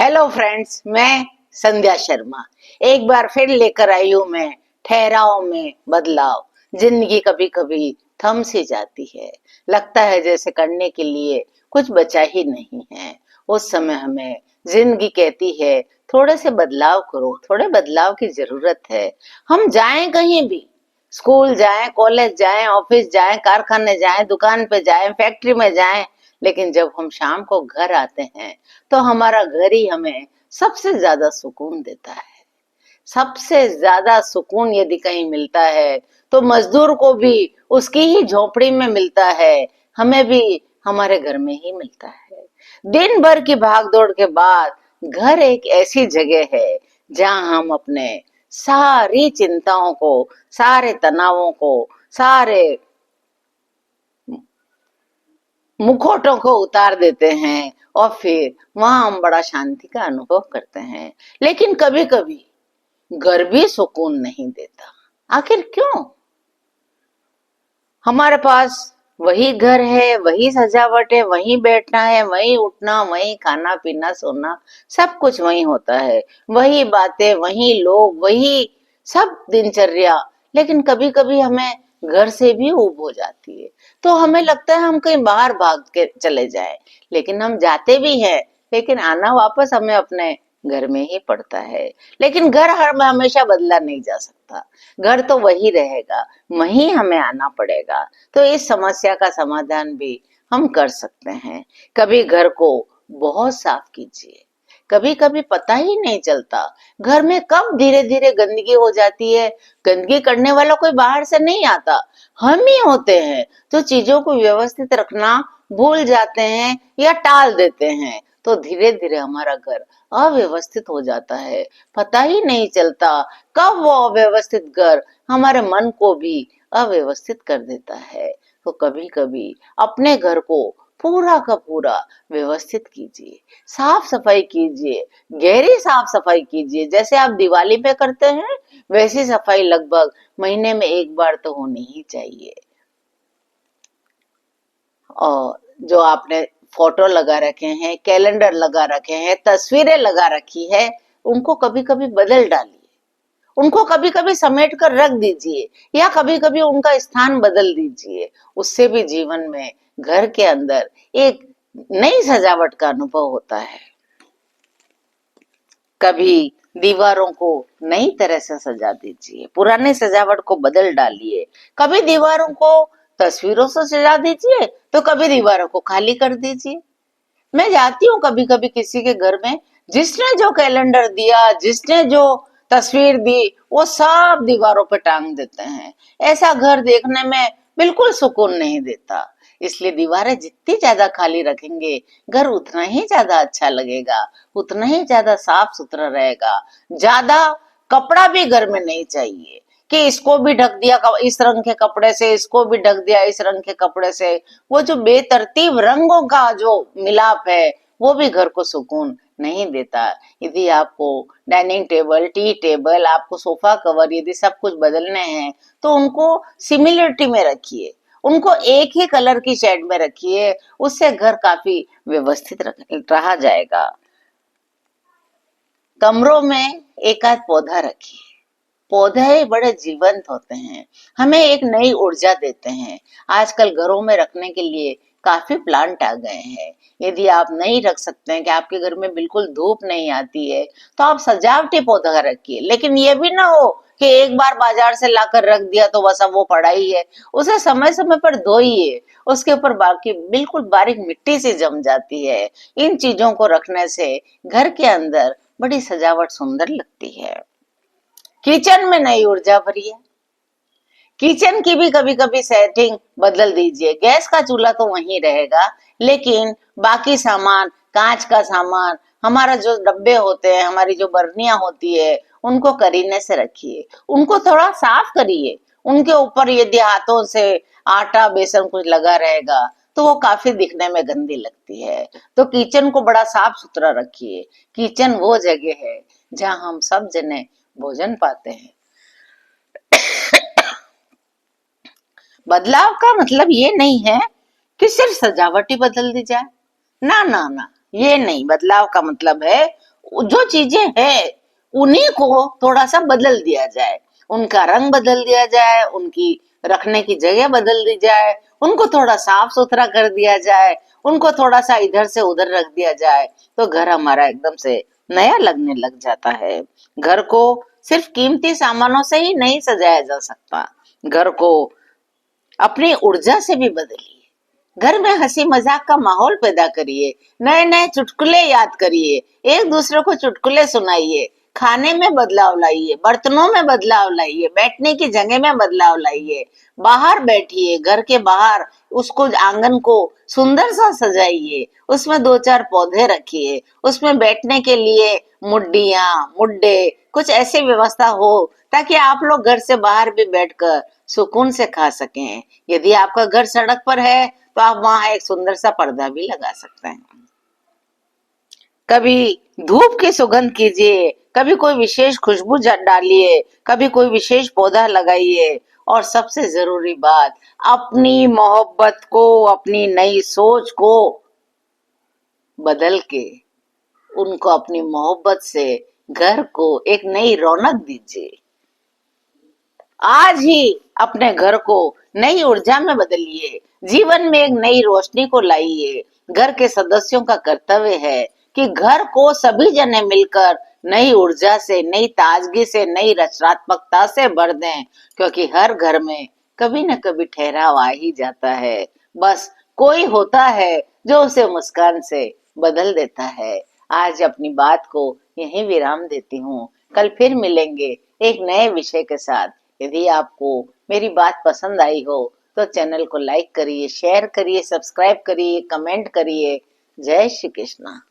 Hello friends, मैं संध्या शर्मा एक बार फिर लेकर आई हूँ मैं ठहराव में बदलाव। जिंदगी कभी कभी थम सी जाती है, लगता है जैसे करने के लिए कुछ बचा ही नहीं है। उस समय हमें जिंदगी कहती है थोड़े से बदलाव करो, थोड़े बदलाव की जरूरत है। हम जाएं कहीं भी, स्कूल जाएं, कॉलेज जाएं, ऑफिस जाएं, कारखाने जाएं, दुकान पे जाएं, फैक्ट्री में जाएं, लेकिन जब हम शाम को घर आते हैं तो हमारा घर ही हमें सबसे ज्यादा सुकून देता है। सबसे ज्यादा सुकून यदि कहीं मिलता है तो मजदूर को भी उसकी ही झोपड़ी में मिलता है, हमें भी हमारे घर में ही मिलता है। दिन भर की भागदौड़ के बाद घर एक ऐसी जगह है जहां हम अपने सारी चिंताओं को, सारे तनावों को, सारे मुखौटों को उतार देते हैं और फिर वहां हम बड़ा शांति का अनुभव करते हैं। लेकिन कभी कभी घर भी सुकून नहीं देता। आखिर क्यों? हमारे पास वही घर है, वही सजावट है, वही बैठना है, वही उठना, वही खाना पीना सोना, सब कुछ वही होता है, वही बातें, वही लोग, वही सब दिनचर्या। लेकिन कभी कभी हमें घर से भी ऊब हो जाती है, तो हमें लगता है हम कहीं बाहर भाग के चले जाएं। लेकिन हम जाते भी हैं, लेकिन आना वापस हमें अपने घर में ही पड़ता है। लेकिन घर हर हमेशा बदला नहीं जा सकता, घर तो वही रहेगा, वहीं हमें आना पड़ेगा। तो इस समस्या का समाधान भी हम कर सकते हैं। कभी घर को बहुत साफ कीजिए। कभी कभी पता ही नहीं चलता घर में कब धीरे धीरे गंदगी हो जाती है। गंदगी करने वाला कोई बाहर से नहीं आता, हम ही होते हैं जो चीजों को व्यवस्थित रखना भूल जाते हैं या टाल देते हैं। तो धीरे धीरे हमारा घर अव्यवस्थित हो जाता है, पता ही नहीं चलता कब वो अव्यवस्थित घर हमारे मन को भी अव्यवस्थित कर देता है। तो कभी कभी अपने घर को पूरा का पूरा व्यवस्थित कीजिए, साफ सफाई कीजिए, गहरी साफ सफाई कीजिए। जैसे आप दिवाली पे करते हैं वैसी सफाई लगभग महीने में एक बार तो होनी ही चाहिए। और जो आपने फोटो लगा रखे हैं, कैलेंडर लगा रखे हैं, तस्वीरें लगा रखी है, उनको कभी कभी बदल डालिए, उनको कभी कभी समेट कर रख दीजिए या कभी कभी उनका स्थान बदल दीजिए। उससे भी जीवन में घर के अंदर एक नई सजावट का अनुभव होता है। कभी दीवारों को नई तरह से सजा दीजिए, पुराने सजावट को बदल डालिए। कभी दीवारों को तस्वीरों से सजा दीजिए तो कभी दीवारों को खाली कर दीजिए। मैं जाती हूँ कभी कभी किसी के घर में, जिसने जो कैलेंडर दिया, जिसने जो तस्वीर दी, वो सब दीवारों पे टांग देते हैं। ऐसा घर देखने में बिल्कुल सुकून नहीं देता। इसलिए दीवारें जितनी ज्यादा खाली रखेंगे घर उतना ही ज्यादा अच्छा लगेगा, उतना ही ज्यादा साफ सुथरा रहेगा। ज्यादा कपड़ा भी घर में नहीं चाहिए कि इसको भी ढक दिया इस रंग के कपड़े से, इसको भी ढक दिया इस रंग के कपड़े से। वो जो बेतरतीब रंगों का जो मिलाप है वो भी घर को सुकून नहीं देता। यदि आपको डाइनिंग टेबल, टी टेबल, आपको सोफा कवर यदि सब कुछ बदलने हैं तो उनको सिमिलरिटी में रखिए, उनको एक ही कलर की शेड में रखिए, उससे घर काफी व्यवस्थित रहा जाएगा। कमरों में एक आध पौधा रखिए, पौधे बड़े जीवंत होते हैं, हमें एक नई ऊर्जा देते हैं। आजकल घरों में रखने के लिए काफी प्लांट आ गए हैं। यदि आप नहीं रख सकते हैं कि आपके घर में बिल्कुल धूप नहीं आती है तो आप सजावटी पौधा रखिए। लेकिन ये भी ना हो कि एक बार बाजार से लाकर रख दिया तो बस अब वो पड़ा ही है। उसे समय समय पर धोइए, उसके ऊपर बाकी बिल्कुल बारीक मिट्टी से जम जाती है। इन चीजों को रखने से घर के अंदर बड़ी सजावट सुंदर लगती है। किचन में नई ऊर्जा भरिए, किचन की भी कभी कभी सेटिंग बदल दीजिए। गैस का चूल्हा तो वहीं रहेगा, लेकिन बाकी सामान, कांच का सामान, हमारा जो डब्बे होते हैं, हमारी जो बर्नियां होती है, उनको करीने से रखिए, उनको थोड़ा साफ करिए। उनके ऊपर यदि हाथों से आटा बेसन कुछ लगा रहेगा तो वो काफी दिखने में गंदी लगती है। तो किचन को बड़ा साफ सुथरा रखिए। किचन वो जगह है जहाँ हम सब जने भोजन पाते हैं। बदलाव का मतलब ये नहीं है कि सिर्फ सजावट ही बदल दी जाए, ना ना ना, ये नहीं। बदलाव का मतलब है जो चीजें हैं उन्हीं को थोड़ा सा बदल दिया जाए, उनका रंग बदल दिया जाए, उनकी रखने की जगह बदल दी जाए, उनको थोड़ा साफ सुथरा कर दिया जाए, उनको थोड़ा सा इधर से उधर रख दिया जाए, तो घर हमारा एकदम से नया लगने लग जाता है। घर को सिर्फ कीमती सामानों से ही नहीं सजाया जा सकता, घर को अपनी ऊर्जा से भी बदलिए। घर में हंसी मजाक का माहौल पैदा करिए, नए नए चुटकुले याद करिए, एक दूसरे को चुटकुले सुनाइए, खाने में बदलाव लाइए, बर्तनों में बदलाव लाइए, बैठने की जगह में बदलाव लाइए, बाहर बैठिए, घर के बाहर उसको आंगन को सुंदर सा सजाइए, उसमें दो चार पौधे रखिए, उसमें बैठने के लिए मुड्डियां मुड्डे कुछ ऐसी व्यवस्था हो ताकि आप लोग घर से बाहर भी बैठकर सुकून से खा सकें। यदि आपका घर सड़क पर है तो आप वहां एक सुंदर सा पर्दा भी लगा सकते हैं। कभी धूप की सुगंध कीजिए, कभी कोई विशेष खुशबू डालिए, कभी कोई विशेष पौधा लगाइए, और सबसे जरूरी बात, अपनी मोहब्बत को, अपनी नई सोच को बदल के उनको अपनी मोहब्बत से घर को एक नई रौनक दीजिए। आज ही अपने घर को नई ऊर्जा में बदलिए, जीवन में एक नई रोशनी को लाइए। घर के सदस्यों का कर्तव्य है कि घर को सभी जने मिलकर नई ऊर्जा से, नई ताजगी से, नई रचनात्मकता से भर दें, क्योंकि हर घर में कभी न कभी ठहराव आ ही जाता है। बस कोई होता है जो उसे मुस्कान से बदल देता है। आज अपनी बात को यहीं विराम देती हूँ। कल फिर मिलेंगे एक नए विषय के साथ। यदि आपको मेरी बात पसंद आई हो तो चैनल को लाइक करिए, शेयर करिए, सब्सक्राइब करिए, कमेंट करिए। जय श्री कृष्णा।